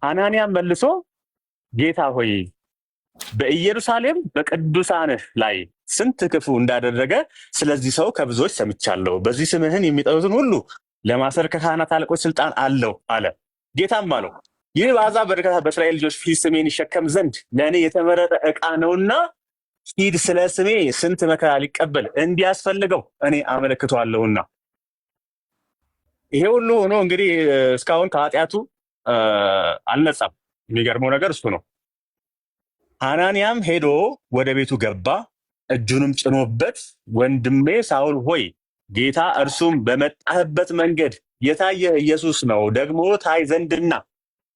ሐናንያም መልሶ ጌታ ሆይ በኢየሩሳሌም በቅዱሳንህ ላይ ስንት ክፉ እንዳደረገ ስለዚህ ሰው ከብዙዎች ሰምቻለሁ። በዚህ ስምህን የሚጠሩትን ሁሉ ለማሰር ከካህናት አለቆች ስልጣን አለው አለ። ጌታም አለው ይህ በአሕዛብ በእስራኤል ልጆች ፊት ስሜን ይሸከም ዘንድ ለእኔ የተመረጠ ዕቃ ነውና ሂድ፣ ስለ ስሜ ስንት መከራ ሊቀበል እንዲያስፈልገው እኔ አመለክተዋለሁና። ይሄ ሁሉ ሆኖ እንግዲህ እስካሁን ከኃጢአቱ አልነጻም። የሚገርመው ነገር እሱ ነው። ሐናንያም ሄዶ ወደ ቤቱ ገባ፣ እጁንም ጭኖበት ወንድሜ ሳውል ሆይ ጌታ እርሱም በመጣህበት መንገድ የታየ ኢየሱስ ነው፣ ደግሞ ታይ ዘንድና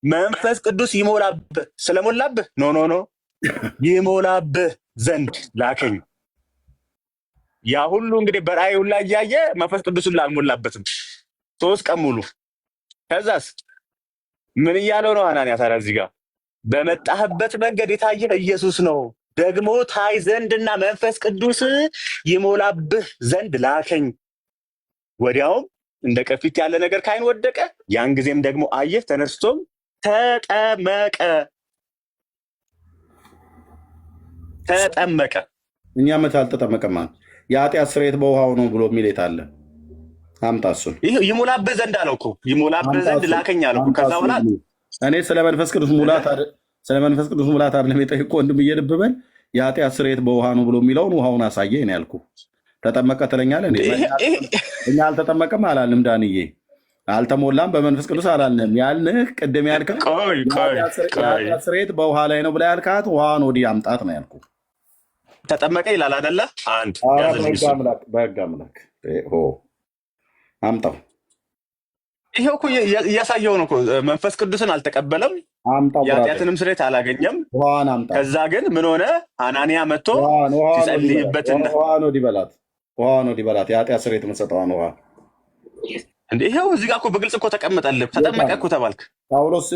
መንፈስ ቅዱስ ይሞላብህ ስለሞላብህ ኖ ይሞላብህ ዘንድ ላከኝ። ያ ሁሉ እንግዲህ በራእይ ሁላ እያየ መንፈስ ቅዱስን ላልሞላበትም 3 ቀን ሙሉ። ከዛስ ምን እያለው ነው ሐናንያ ታዲያ እዚህ ጋር? በመጣህበት መንገድ የታየ ኢየሱስ ነው፣ ደግሞ ታይ ዘንድና መንፈስ ቅዱስ ይሞላብህ ዘንድ ላከኝ። ወዲያውም እንደ ቅርፊት ያለ ነገር ከዓይን ወደቀ። ያን ጊዜም ደግሞ አየህ፣ ተነስቶም ተጠመቀ። እኛ መቼ አልተጠመቀም? የኃጢአት ስርየት በውሃው ነው ብሎ የሚል አለ። አምጣ እሱን። ይሞላብህ ዘንድ አለው እኮ ይሞላብህ ዘንድ ላከኝ አለው እኮ። ከዛ በኋላ እኔ ስለ መንፈስ ቅዱስ ሙላት አይደለም የጠየቅኩህ ወንድምዬ፣ ልብ በል። የኃጢአት ስርየት በውሃ ነው ብሎ የሚለውን ውሃውን አሳየኝ ነው ያልኩህ። ተጠመቀ ትለኛለህ እንዴ? እኛ አልተጠመቀም አላልንም ዳንዬ፣ አልተሞላም በመንፈስ ቅዱስ አላልንም። ያልንህ ቅድም ያልከው የኃጢአት ስርየት በውሃ ላይ ነው ብለህ ያልካት ውሃን ወዲህ አምጣት ነው ያልኩህ። ተጠመቀ ይላል አይደለ? አንድ በህግ አምላክ አምጣው። ይሄው እኮ እያሳየው ነው እኮ። መንፈስ ቅዱስን አልተቀበለም፣ የኃጢአትንም ስርየት አላገኘም። ከዛ ግን ምን ሆነ? ሐናንያ መጥቶ ሲጸልይበት ውሃ ነው ዲበላት የኃጢአት ስርየት የምትሰጠዋን ውሃ እንዴ! ይሄው እዚህ ጋር እኮ በግልጽ እኮ ተቀመጠልህ። ተጠመቀ እኮ ተባልክ። ጳውሎስ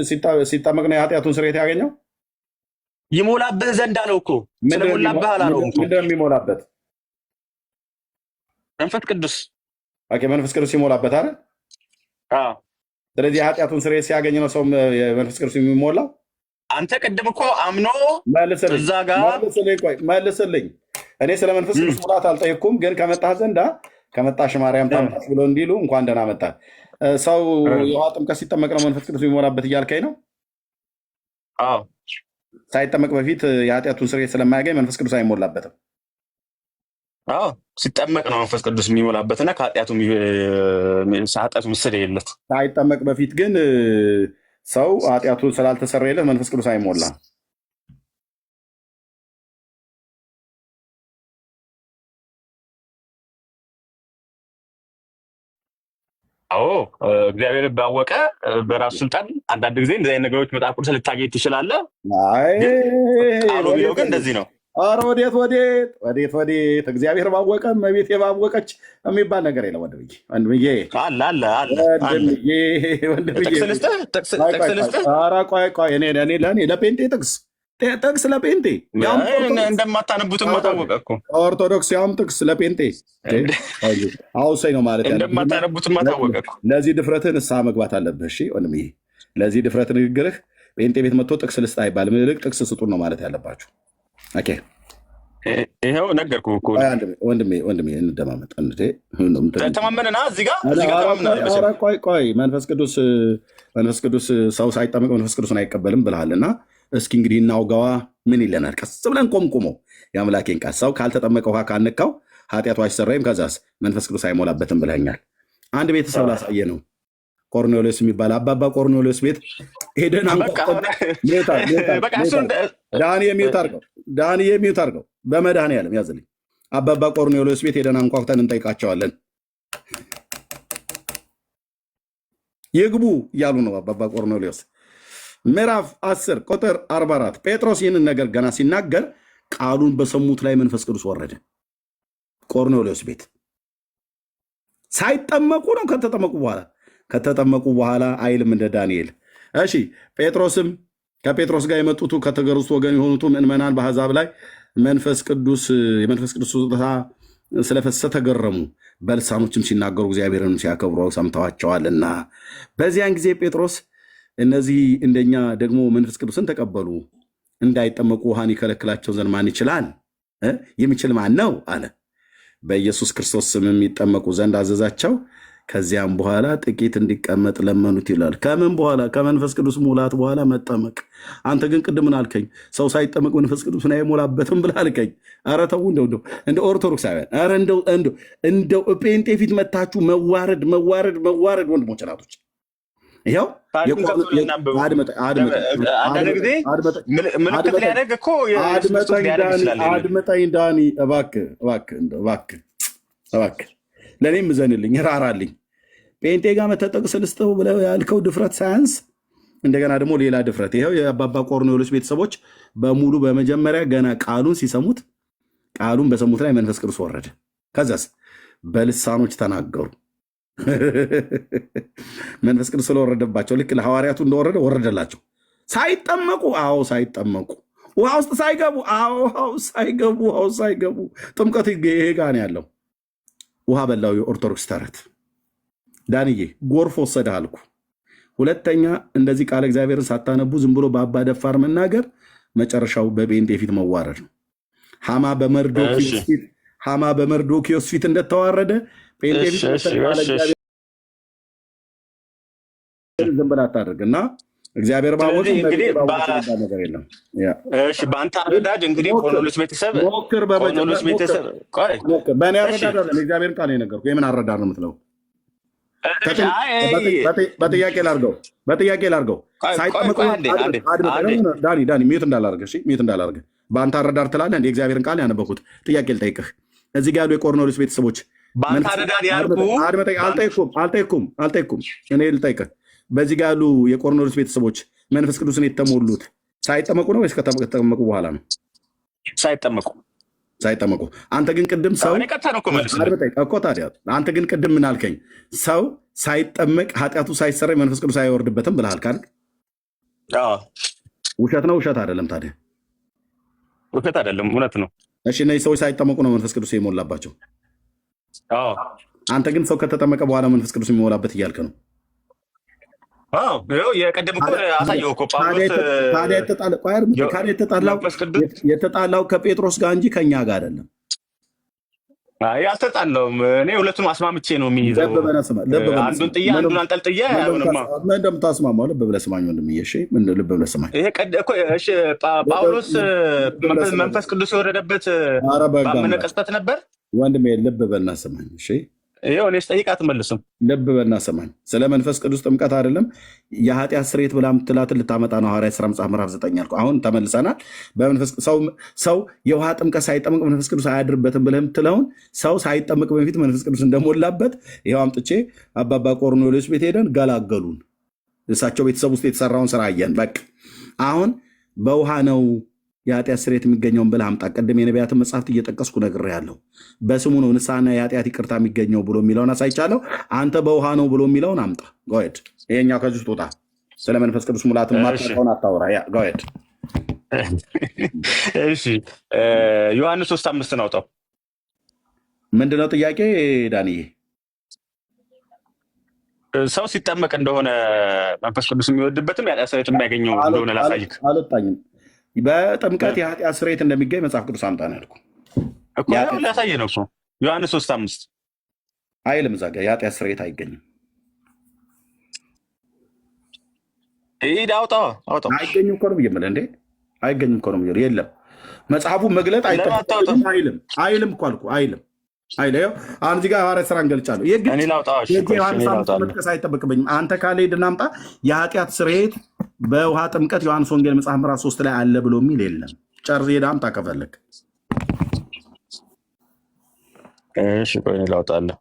ሲጠመቅ ነው የኃጢአቱን ስርየት ያገኘው። ይሞላብህ ዘንድ አለው እኮ። ስለሞላብህ አላለውም እኮ። ምንድን ነው የሚሞላበት? መንፈስ ቅዱስ። ኦኬ፣ መንፈስ ቅዱስ ይሞላበት አይደል? ስለዚህ የኃጢአቱን ስርየት ሲያገኝ ነው ሰው የመንፈስ ቅዱስ የሚሞላው። አንተ ቅድም እኮ አምኖ እዛ ጋር መልስልኝ። እኔ ስለ መንፈስ ቅዱስ ሙላት አልጠየኩም፣ ግን ከመጣህ ዘንዳ ከመጣሽ ማርያም ታምጣሽ ብሎ እንዲሉ እንኳን ደህና መጣ። ሰው የውሃ ጥምቀት ሲጠመቅ ነው መንፈስ ቅዱስ የሚሞላበት እያልከኝ ነው? አዎ። ሳይጠመቅ በፊት የኃጢአቱን ስርየት ስለማያገኝ መንፈስ ቅዱስ አይሞላበትም። አዎ፣ ሲጠመቅ ነው መንፈስ ቅዱስ የሚሞላበትና ከኃጢአቱ ምስል የለት። ሳይጠመቅ በፊት ግን ሰው ኃጢአቱ ስላልተሰረየለት መንፈስ ቅዱስ አይሞላም። አዎ፣ እግዚአብሔር ባወቀ በራሱ ስልጣን አንዳንድ ጊዜ እንደዚህ አይነት ነገሮች መጽሐፍ ቅዱስ ልታገኝ ትችላለህ። ቃሉ የሚለው ግን እንደዚህ ነው። ኧረ ወዴት እግዚአብሔር ባወቀ እመቤቴ ባወቀች የሚባል ነገር የለም። ወንድምዬ ኧረ ቆይ ለእኔ ለጴንጤ ጥቅስ ለጴንጤ እንደማታነቡትም ታወቀ እኮ። ኦርቶዶክስ ያውም ጥቅስ ለጴንጤ አውሰኝ ነው ማለት እንደማታነቡትም ታወቀ እኮ። ለዚህ ድፍረትህ ንስሐ መግባት አለብህ። እሺ ወንድምዬ፣ ለዚህ ድፍረት ንግግርህ ጴንጤ ቤት መጥቶ ጥቅስ ልስጥ አይባልም። ይልቅ ጥቅስ ስጡን ነው ማለት ያለባችሁ። ይኸው ነገርኩህ እኮ ወንድሜ፣ እንደማመጥ ተማመንና እዚህ ጋር ቆይ መንፈስ ቅዱስ ሰው ሳይጠመቅ መንፈስ ቅዱስን አይቀበልም ብልሃልና እስኪ እንግዲህ እናውጋዋ። ምን ይለናል? ቀስ ብለን ቆምቁሞ የአምላኬን ቃል ሰው ካልተጠመቀ ውሃ ካልነካው ኃጢአቱ አይሰረይም፣ ከዛስ መንፈስ ቅዱስ አይሞላበትም ብለኛል። አንድ ቤተሰብ ላሳየ ነው። ቆርኔሌዎስ የሚባል አባባ ቆርኔሌዎስ ቤት ሄደን ዳንኤ ሚውት አድርገው በመድኃኔዓለም ያዝልኝ። አባባ ቆርኔሌዎስ ቤት ሄደን አንኳኩተን እንጠይቃቸዋለን። ይግቡ እያሉ ነው አባባ ቆርኔሌዎስ። ምዕራፍ 10 ቁጥር 44 ጴጥሮስ ይህንን ነገር ገና ሲናገር ቃሉን በሰሙት ላይ መንፈስ ቅዱስ ወረደ። ቆርኔሌዎስ ቤት ሳይጠመቁ ነው ከተጠመቁ በኋላ አይልም እንደ ዳንኤል። እሺ ጴጥሮስም ከጴጥሮስ ጋር የመጡት ከተገረዙት ወገን የሆኑት ምዕመናን በአሕዛብ ላይ የመንፈስ ቅዱስ ስጦታ ስለፈሰሰ ተገረሙ፣ በልሳኖችም ሲናገሩ እግዚአብሔርንም ሲያከብሩ ሰምተዋቸዋልና። በዚያን ጊዜ ጴጥሮስ እነዚህ እንደኛ ደግሞ መንፈስ ቅዱስን ተቀበሉ፣ እንዳይጠመቁ ውሃን ይከለክላቸው ዘንድ ማን ይችላል? የሚችል ማን ነው አለ። በኢየሱስ ክርስቶስ ስም የሚጠመቁ ዘንድ አዘዛቸው። ከዚያም በኋላ ጥቂት እንዲቀመጥ ለመኑት ይላል። ከምን በኋላ? ከመንፈስ ቅዱስ ሙላት በኋላ መጠመቅ። አንተ ግን ቅድም ምን አልከኝ? ሰው ሳይጠመቅ መንፈስ ቅዱስን አይሞላበትም ብለህ አልከኝ። ኧረ ተው እንደ ኦርቶዶክሳውያን፣ ኧረ እንደው ጴንጤ ፊት መታችሁ መዋረድ ወንድሞች ናቶች። ይኸው አድመጠኝ ዳኒ፣ እባክህ ለእኔም እዘንልኝ፣ ራራልኝ። ጴንጤ ጋር መተጠቅስ ልስጠው ብለው ያልከው ድፍረት ሳያንስ እንደገና ደግሞ ሌላ ድፍረት። ይኸው የአባባ ቆርኔሌዎስ ቤተሰቦች በሙሉ በመጀመሪያ ገና ቃሉን ሲሰሙት ቃሉን በሰሙት ላይ መንፈስ ቅዱስ ወረደ። ከዚያስ በልሳኖች ተናገሩ። መንፈስ ቅዱስ ስለወረደባቸው ልክ ለሐዋርያቱ እንደወረደ ወረደላቸው። ሳይጠመቁ ሳይጠመቁ ውሃ ውስጥ ሳይገቡ ውሃ ሳይገቡ ጥምቀት ይሄ ጋር ነው ያለው። ውሃ በላው የኦርቶዶክስ ተረት። ዳንዬ ጎርፍ ወሰደህ አልኩ። ሁለተኛ እንደዚህ ቃለ እግዚአብሔርን ሳታነቡ ዝም ብሎ በአባ ደፋር መናገር መጨረሻው በጴንጤ ፊት መዋረድ ነው። ሐማ በመርዶኪዮስ ፊት እንደተዋረደ ጴንጤ ፊት ቃለ እግዚአብሔር ዝም ብለህ አታድርግ እና እግዚአብሔር ባወጡ ነገር የለም። በአንተ አረዳድ እንግዲህ ቆርኔሌዎስ ቤተሰብ በእኔ አረዳድ አለ እግዚአብሔርን ቃል የነገርኩህ። የምን አረዳድ ነው የምትለው? በጥያቄ ላድርገው። ዳኒ ሚዩት እንዳላርገህ በአንተ አረዳድ ትላለህ። እንደ እግዚአብሔርን ቃል ያነበኩት ጥያቄ ልጠይቅህ። እዚህ ጋር ያሉ የቆርኔሌዎስ ቤተሰቦች አልጠይኩም፣ እኔ ልጠይቅህ። በዚህ ጋር ያሉ የቆርኔሌዎስ ቤተሰቦች መንፈስ ቅዱስን የተሞሉት ሳይጠመቁ ነው ወይስ ከተጠመቁ በኋላ ነው? ሳይጠመቁ። አንተ ግን ቅድም ሰው እኮ ታዲያ አንተ ግን ቅድም ምን አልከኝ? ሰው ሳይጠመቅ ኃጢአቱ ሳይሰራ መንፈስ ቅዱስ አይወርድበትም ብለሃል ካልክ ውሸት ነው? ውሸት አይደለም። ታዲያ ውሸት አይደለም፣ እውነት ነው። እሺ እነዚህ ሰዎች ሳይጠመቁ ነው መንፈስ ቅዱስ የሞላባቸው። አንተ ግን ሰው ከተጠመቀ በኋላ መንፈስ ቅዱስ የሚሞላበት እያልክ ነው። የቀደም እኮ አሳየው እኮ የተጣላው ከጴጥሮስ ጋር እንጂ ከኛ ጋር አይደለም። አልተጣላውም። እኔ ሁለቱን አስማምቼ ነው የሚይዘው። አንዱን ጥዬ አንዱን አንጠልጥዬ እንደምታስማማው ልብ ብለህ ስማኝ ወንድምዬ። ልብ ብለህ ስማኝ። ጳውሎስ መንፈስ ቅዱስ የወረደበት ባመነ ቅጽበት ነበር። ወንድሜ ልብ በልና ስማኝ። ይኸው እኔ ስጠይቅ አትመልስም። ልብ በልና ስማኝ። ስለ መንፈስ ቅዱስ ጥምቀት አይደለም የኃጢአት ስርየት ብላ ምትላትን ልታመጣ ነው። ሐዋርያት ሥራ መጽሐፍ ምዕራፍ 9 አልኩህ። አሁን ተመልሰናል። ሰው የውሃ ጥምቀት ሳይጠምቅ መንፈስ ቅዱስ አያድርበትም ብለህ የምትለውን ሰው ሳይጠምቅ በፊት መንፈስ ቅዱስ እንደሞላበት ይኸው አምጥቼ አባባ ቆርኔሌዎስ ቤት ሄደን ገላገሉን። እሳቸው ቤተሰብ ውስጥ የተሰራውን ስራ አየን። በቃ አሁን በውሃ ነው የኃጢአት ስርየት የሚገኘውን ብለህ አምጣ። ቅድም የነቢያትን መጽሐፍት እየጠቀስኩ ነግሬሃለሁ። በስሙ ነው ንስሐና የኃጢአት ይቅርታ የሚገኘው ብሎ የሚለውን አሳይቻለሁ። አንተ በውሃ ነው ብሎ የሚለውን አምጣ። ጎሄድ ይሄኛው ከዚህ ውስጥ ውጣ። ስለ መንፈስ ቅዱስ ሙላት ማጣውን አታውራ። ጎሄድ እሺ። ዮሐንስ 3:5 አውጣው። ምንድነው ጥያቄ ዳንዬ? ሰው ሲጠመቅ እንደሆነ መንፈስ ቅዱስ የሚወድበትም የኃጢአት ስርየት የሚያገኘው እንደሆነ ላሳይክ። አልወጣኝም። በጥምቀት የኃጢአት ስርየት እንደሚገኝ መጽሐፍ ቅዱስ አምጣ ነው ያልኩህ እኮ። ላሳየህ ነው እኮ ዮሐንስ 3:5 አይልም። እዛ ጋር የኃጢአት ስርየት አይገኝም። አውጣው። አይገኝም እኮ ነው የምልህ። እንዴ አይገኝም እኮ ነው የምልህ። የለም መጽሐፉ መግለጥ አይልም እኮ አልኩህ። አይልም። አሁን እዚህ ጋር ሐዋርያት ሥራን ገልጫለሁ። መጥቀስ አይጠበቅብኝም። አንተ ካለ ሄድና አምጣ። የኃጢአት ስርየት በውሃ ጥምቀት ዮሐንስ ወንጌል መጽሐፍ ምዕራፍ 3 ላይ አለ ብሎ የሚል የለም። ጨርስ ሄዳ አምጣ ከፈለግ። እሺ ቆይ እኔ ላውጣለሁ።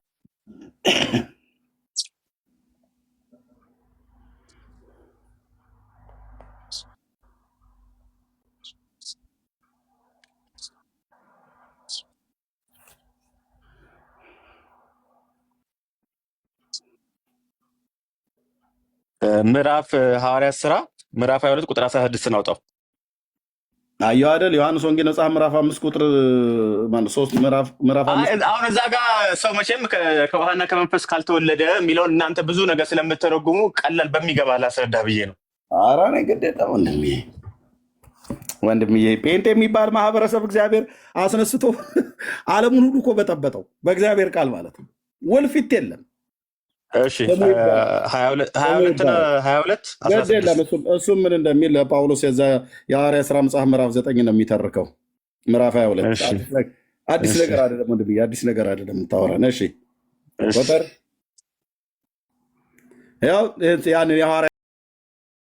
ምዕራፍ ሐዋርያት ሥራ ምዕራፍ 22 ቁጥር 16 አውጣው። አየሁ አይደል? ዮሐንስ ወንጌል መጽሐፍ ምዕራፍ 5 ቁጥር 3 ምዕራፍ 5። አሁን እዛ ጋር ሰው መቼም ከውሃና ከመንፈስ ካልተወለደ የሚለውን እናንተ ብዙ ነገር ስለምትተረጉሙ ቀላል በሚገባ ላስረዳ ብዬ ነው። ኧረ እኔ ግድ የለም ወንድምዬ ጴንጤ የሚባል ማህበረሰብ እግዚአብሔር አስነስቶ ዓለሙን ሁሉ እኮ በጠበጠው በእግዚአብሔር ቃል ማለት ነው። ወልፊት የለም። እሺ 22 ግድ የለም። እሱም ምን እንደሚል ጳውሎስ የዛ የሐዋርያት ሥራ መጽሐፍ ምዕራፍ 9 ነው የሚተርከው። ምዕራፍ 22 አዲስ ነገር አይደለም ወንድምዬ፣ አዲስ ነገር አይደለም የምታወራን። እሺ ቁጥር ያው ያን የሐዋርያት